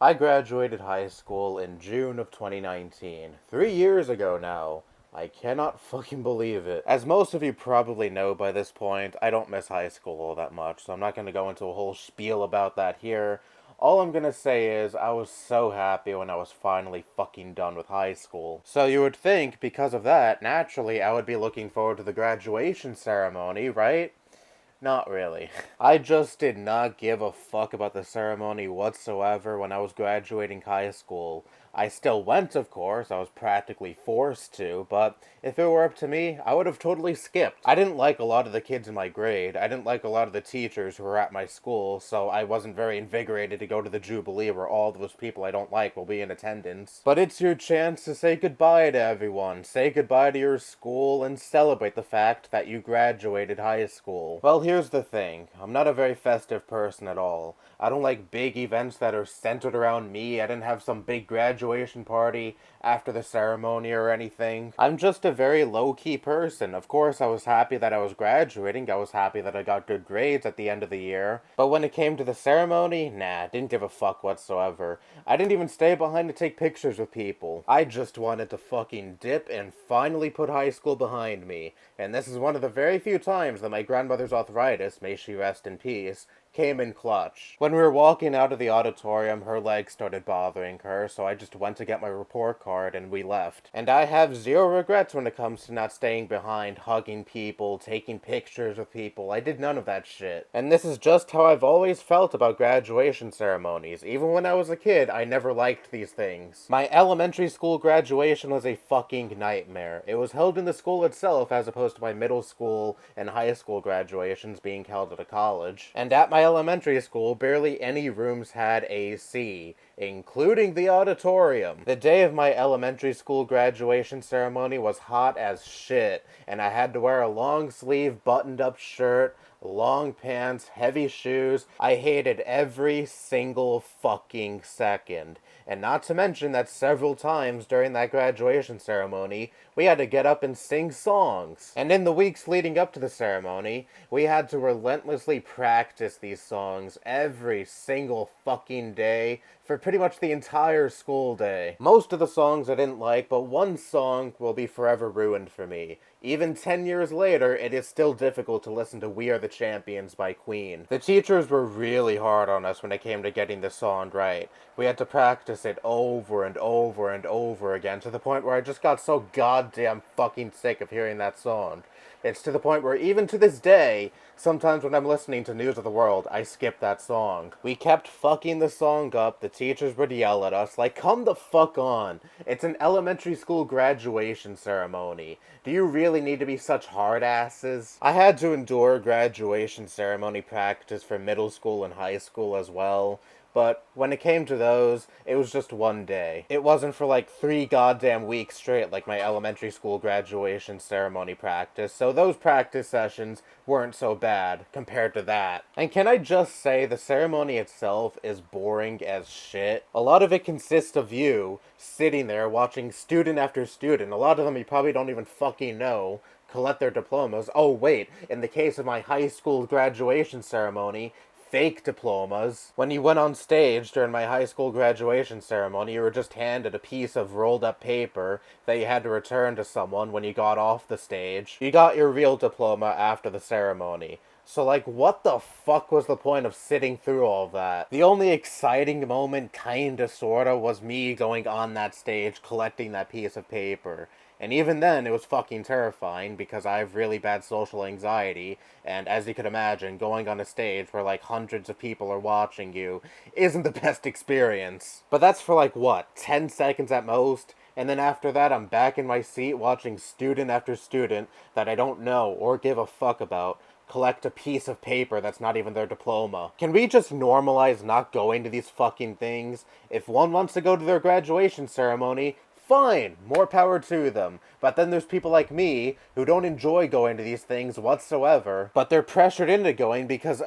I graduated high school in June of 2019. 3 years ago now. I cannot fucking believe it. As most of you probably know by this point, I don't miss high school all that much, so I'm not going to go into a whole spiel about that here. All I'm gonna say is, I was so happy when I was finally fucking done with high school. So you would think, because of that, naturally I would be looking forward to the graduation ceremony, right? Not really. I just did not give a fuck about the ceremony whatsoever when I was graduating high school. I still went, of course, I was practically forced to, but if it were up to me, I would have totally skipped. I didn't like a lot of the kids in my grade, I didn't like a lot of the teachers who were at my school, so I wasn't very invigorated to go to the Jubilee where all those people I don't like will be in attendance. But it's your chance to say goodbye to everyone, say goodbye to your school, and celebrate the fact that you graduated high school. Well, here's the thing. I'm not a very festive person at all. I don't like big events that are centered around me. I didn't have some big graduation party after the ceremony or anything. I'm just a very low-key person. Of course, I was happy that I was graduating. I was happy that I got good grades at the end of the year. But when it came to the ceremony, nah, didn't give a fuck whatsoever. I didn't even stay behind to take pictures with people. I just wanted to fucking dip and finally put high school behind me. And this is one of the very few times that my grandmother's arthritis, may she rest in peace, came in clutch. When we were walking out of the auditorium, her legs started bothering her, so I just went to get my report card and we left. And I have zero regrets when it comes to not staying behind, hugging people, taking pictures with people. I did none of that shit. And this is just how I've always felt about graduation ceremonies. Even when I was a kid, I never liked these things. My elementary school graduation was a fucking nightmare. It was held in the school itself as opposed to my middle school and high school graduations being held at a college. And at my elementary school, barely any rooms had AC, including the auditorium. The day of my elementary school graduation ceremony was hot as shit, and I had to wear a long sleeve buttoned up shirt, long pants, heavy shoes. I hated every single fucking second. And not to mention that several times during that graduation ceremony, we had to get up and sing songs. And in the weeks leading up to the ceremony, we had to relentlessly practice these songs every single fucking day for pretty much the entire school day. Most of the songs I didn't like, but one song will be forever ruined for me. Even 10 years later, it is still difficult to listen to We Are the Champions by Queen. The teachers were really hard on us when it came to getting the song right. We had to practice it over and over and over again, to the point where I just got so goddamn fucking sick of hearing that song. It's to the point where even to this day, sometimes when I'm listening to News of the World, I skip that song. We kept fucking the song up, the teachers would yell at us, like, come the fuck on. It's an elementary school graduation ceremony. Do you really need to be such hard asses? I had to endure graduation ceremony practice for middle school and high school as well. But when it came to those, it was just one day. It wasn't for like 3 goddamn weeks straight like my elementary school graduation ceremony practice, so those practice sessions weren't so bad compared to that. And can I just say, the ceremony itself is boring as shit. A lot of it consists of you sitting there watching student after student, a lot of them you probably don't even fucking know, collect their diplomas. Oh wait, in the case of my high school graduation ceremony, fake diplomas. When you went on stage during my high school graduation ceremony, you were just handed a piece of rolled up paper that you had to return to someone when you got off the stage. You got your real diploma after the ceremony. So, like, what the fuck was the point of sitting through all that? The only exciting moment, kinda, sorta, was me going on that stage, collecting that piece of paper. And even then, it was fucking terrifying because I have really bad social anxiety, and as you could imagine, going on a stage where like hundreds of people are watching you isn't the best experience. But that's for like what, 10 seconds at most? And then after that, I'm back in my seat watching student after student that I don't know or give a fuck about collect a piece of paper that's not even their diploma. Can we just normalize not going to these fucking things? If one wants to go to their graduation ceremony, fine, more power to them. But then there's people like me who don't enjoy going to these things whatsoever, but they're pressured into going because,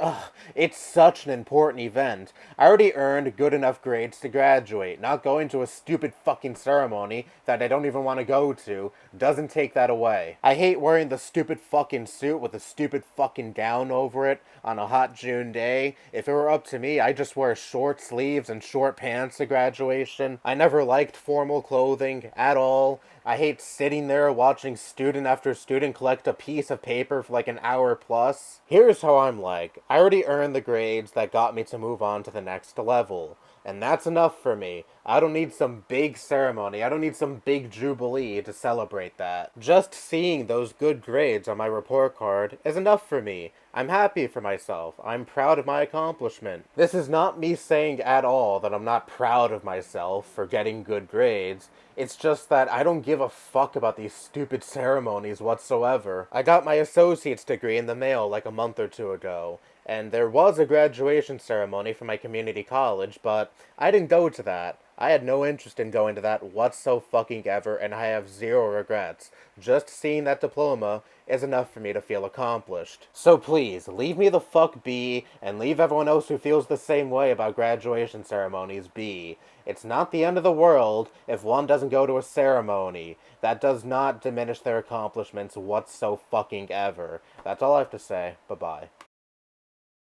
it's such an important event. I already earned good enough grades to graduate. Not going to a stupid fucking ceremony that I don't even want to go to doesn't take that away. I hate wearing the stupid fucking suit with a stupid fucking gown over it on a hot June day. If it were up to me, I'd just wear short sleeves and short pants to graduation. I never liked formal clothing at all. I hate sitting there watching student after student collect a piece of paper for like an hour plus. Here's how I'm like. I already earned the grades that got me to move on to the next level. And that's enough for me. I don't need some big ceremony. I don't need some big jubilee to celebrate that. Just seeing those good grades on my report card is enough for me. I'm happy for myself. I'm proud of my accomplishment. This is not me saying at all that I'm not proud of myself for getting good grades. It's just that I don't give a fuck about these stupid ceremonies whatsoever. I got my associate's degree in the mail like a month or two ago, and there was a graduation ceremony for my community college, but I didn't go to that. I had no interest in going to that whatso-fucking-ever, and I have zero regrets. Just seeing that diploma is enough for me to feel accomplished. So please, leave me the fuck be, and leave everyone else who feels the same way about graduation ceremonies be. It's not the end of the world if one doesn't go to a ceremony. That does not diminish their accomplishments whatso-fucking-ever. That's all I have to say. Bye-bye.